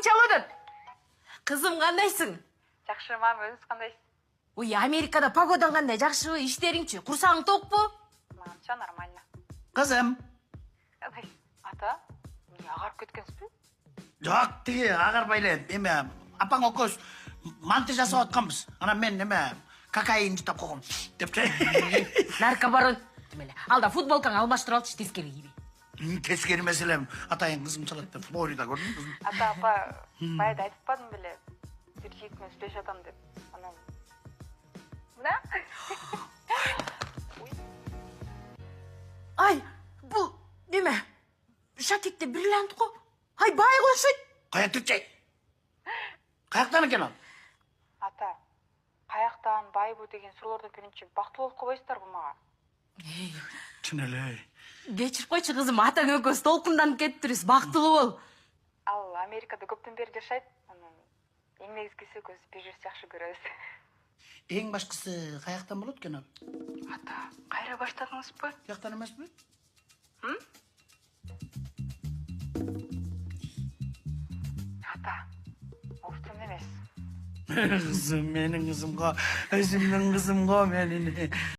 чабадын. Кызым, кандайсың? Жакшы, мам, өзүңүз кандайсыз? Ой, Америкада погодаң кандай? Жакшыбы? Иштериңчи? Курсагың токпу? Мамча, нормально. Кызым. Кандайсыз? Ата, эмне агарып кеткенсизби? Жок, тиги агарбай эле. Эме, апаң экөөбүз манты жасап атканбыз. Анан мен кокаин жутап койгом депчи. Наркобарон. Демеле. Алда футболкаңы алмаштырып алчы, тескери кийбей. Тескери маселем. Атайын кызым чалат деп Флорида көрдүң кызым. Ата, апа, баягы айтпадым беле, бир жигит менен сүйлөшүп атам деп. Анан мына Ай, бул неме? Шакекте бриллиант го. Ай, бай окшойт. Каяктыкчы? Каяктан экен ал? ата, каяктан байбы деген суроолордон биринчи бактылуу болуп калбайсыздарбы мага? Чын эле. Кечирип койчу кызым, атаң экөөбүз толкунданып кетиптирбиз. Бактылуу бол. Ал Америкада көптөн бери жашайт. Анан эң негизгиси экөөбүз бири бирибизди жакшы көрөбүз. Эң башкысы каяктан болот экен ал? Ата, кайра баштадыңызбы? Жактан эмеспи? Ата, офтун эмес. Кызым, менин кызым го, өзүмдүн кызым го менин.